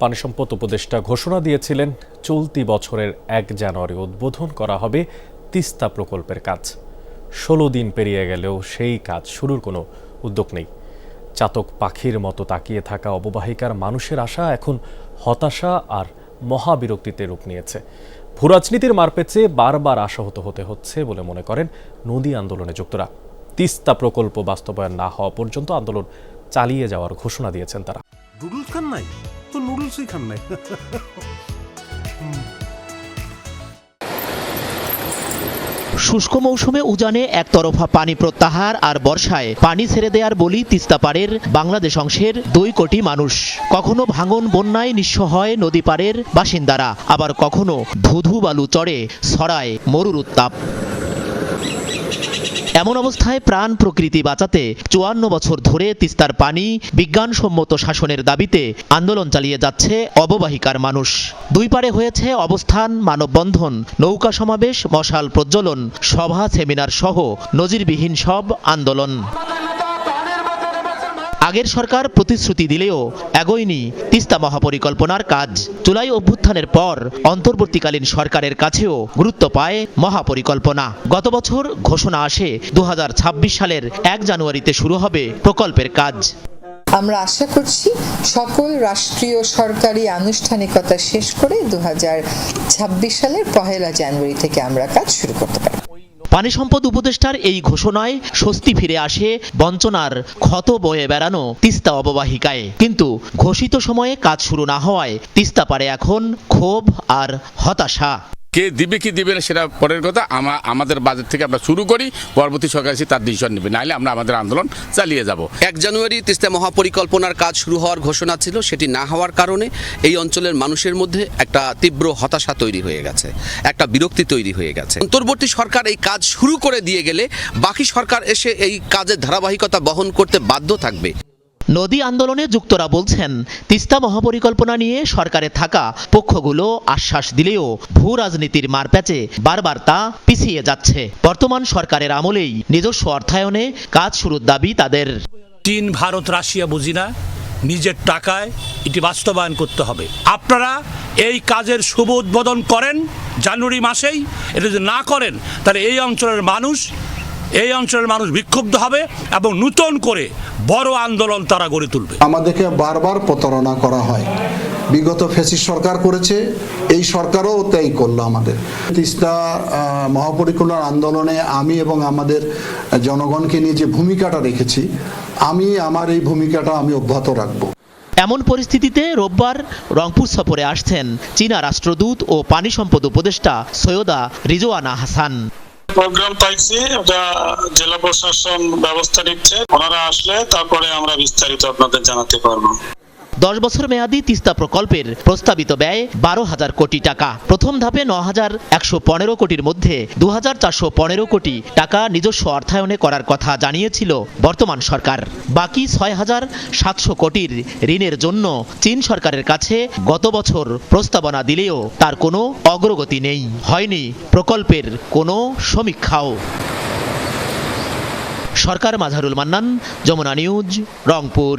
পানি সম্পদ উপদেষ্টা ঘোষণা দিয়েছিলেন চলতি বছরের ১ জানুয়ারি উদ্বোধন করা হবে তিস্তা প্রকল্পের কাজ। ১৬ দিন পেরিয়ে গেলেও সেই কাজ শুরুর কোনো উদ্যোগ নেই। চাতক পাখির মতো তাকিয়ে থাকা অববাহিকার মানুষের আশা এখন হতাশা আর মহাবিরক্তিতে রূপ নিয়েছে। ভূরাজনীতির মারপেচে বারবার আশাহত হতে হচ্ছে বলে মনে করেন নদী আন্দোলনে যুক্তরা। তিস্তা প্রকল্প বাস্তবায়ন না হওয়া পর্যন্ত আন্দোলন চালিয়ে যাওয়ার ঘোষণা দিয়েছেন তারা। নুডলস খান নাই তো নুডলসই খান নাই। শুষ্ক মৌসুমে উজানে একতরফা পানি প্রত্যাহার আর বর্ষায় পানি ছেড়ে দেওয়ার বলি তিস্তা পাড়ের বাংলাদেশ অংশের ২ কোটি মানুষ। কখনো ভাঙন বন্যায় নিঃস্ব হয় নদী পাড়ের বাসিন্দারা, আবার কখনো ধুধু বালু চড়ে ছড়ায় মরুর উত্তাপ। এমন অবস্থায় প্রাণ প্রকৃতি বাঁচাতে ৫৪ বছর ধরে তিস্তার পানি বিজ্ঞানসম্মত শাসনের দাবিতে আন্দোলন চালিয়ে যাচ্ছে অববাহিকার মানুষ। দুই পাড়ে হয়েছে অবস্থান, মানববন্ধন, নৌকা সমাবেশ, মশাল প্রজ্বলন, সভা, সেমিনার সহ নজিরবিহীন সব আন্দোলন। আগের সরকার প্রতিশ্রুতি দিলেও এগোয়নি তিস্তা মহাপরিকল্পনার কাজ। জুলাই অভ্যুত্থানের পর অন্তর্বর্তীকালীন সরকারের কাছেও গুরুত্ব পায় মহাপরিকল্পনা। গত বছর ঘোষণা আসে ২০২৬ সালের ১ জানুয়ারিতে শুরু হবে প্রকল্পের কাজ। আমরা আশা করছি সকল রাষ্ট্রীয় সরকারি আনুষ্ঠানিকতা শেষ করে ২০২৬ সালের ১ জানুয়ারি থেকে আমরা কাজ শুরু করতে পারি। পানি সম্পদ উপদেষ্টার এই ঘোষণায় স্বস্তি ফিরে আসে বঞ্চনার ক্ষত বয়ে বেড়ানো তিস্তা অববাহিকায়। কিন্তু ঘোষিত সময়ে কাজ শুরু না হওয়ায় তিস্তা পাড়ে এখন ক্ষোভ আর হতাশা। কে দিবে কি দিবে না সেটা পরের কথা। আমাদের বাজেট থেকে আমরা শুরু করি, পরবর্তী সরকার এসে তার ডিসিশন নেবে, নাহলে আমরা আমাদের আন্দোলন চালিয়ে যাব। ১ জানুয়ারি তিস্তা মহাপরিকল্পনার কাজ শুরু হওয়ার ঘোষণা ছিল, সেটি না হওয়ার কারণে এই অঞ্চলের মানুষের মধ্যে একটা তীব্র হতাশা তৈরি হয়ে গেছে, একটা বিরক্তি তৈরি হয়ে গেছে। অন্তর্বর্তী সরকার এই কাজ শুরু করে দিয়ে গেলে বাকি সরকার এসে এই কাজের ধারাবাহিকতা বহন করতে বাধ্য থাকবে। নদী আন্দোলনে যুক্তরা বলছেন, তিস্তা মহাপরিকল্পনা নিয়ে সরকারে থাকা পক্ষগুলো আশ্বাস দিলেও ভূ রাজনীতির মারপ্যাচে বারবার তা পিছিয়ে যাচ্ছে। বর্তমান সরকারের আমলেই নিজস্ব অর্থায়নে কাজ শুরুর দাবি তাদের। চীন, ভারত, রাশিয়া বুঝি না, নিজের টাকায় এটি বাস্তবায়ন করতে হবে। আপনারা এই কাজের শুভ উদ্বোধন করেন জানুয়ারি মাসেই। এটা যদি না করেন তাহলে এই অঞ্চলের মানুষ বিক্ষুব্ধ হবে এবং নতুন করে বড় আন্দোলন তারা গড়ে তুলবে। আমাদেরকে বারবার প্রতারণা করা হয়, বিগত ফ্যাসিস্ট সরকার করেছে, এই সরকারও তাই করলো। আমাদের তিস্তা মহাপরিকল্পনা আন্দোলনে আমি এবং আমাদের জনগণকে নিয়ে যে ভূমিকাটা রেখেছি, আমার এই ভূমিকাটা আমি অব্যাহত রাখবো। এমন পরিস্থিতিতে রোববার রংপুর সফরে আসছেন চীনা রাষ্ট্রদূত ও পানি সম্পদ উপদেষ্টা সৈয়দা রিজওয়ানা হাসান। প্রোগ্রাম পাইছি, ওটা জেলা প্রশাসন ব্যবস্থা নিচ্ছে। ওনারা আসলে তারপরে আমরা বিস্তারিত আপনাদের জানাতে পারবো। ১০ বছর মেয়াদী তিস্তা প্রকল্পের প্রস্তাবিত ব্যয় ১২,০০০ কোটি টাকা। প্রথম ধাপে ৯,১১৫ কোটির মধ্যে ২,৪১৫ কোটি টাকা নিজস্ব অর্থায়নে করার কথা জানিয়েছিল বর্তমান সরকার। বাকি ৬,৭০০ কোটির ঋণের জন্য চীন সরকারের কাছে গত বছর প্রস্তাবনা দিলেও তার কোনো অগ্রগতি নেই, হয়নি প্রকল্পের কোনো সমীক্ষাও। সরকার মাঝারুল মান্নান, যমুনা নিউজ, রংপুর।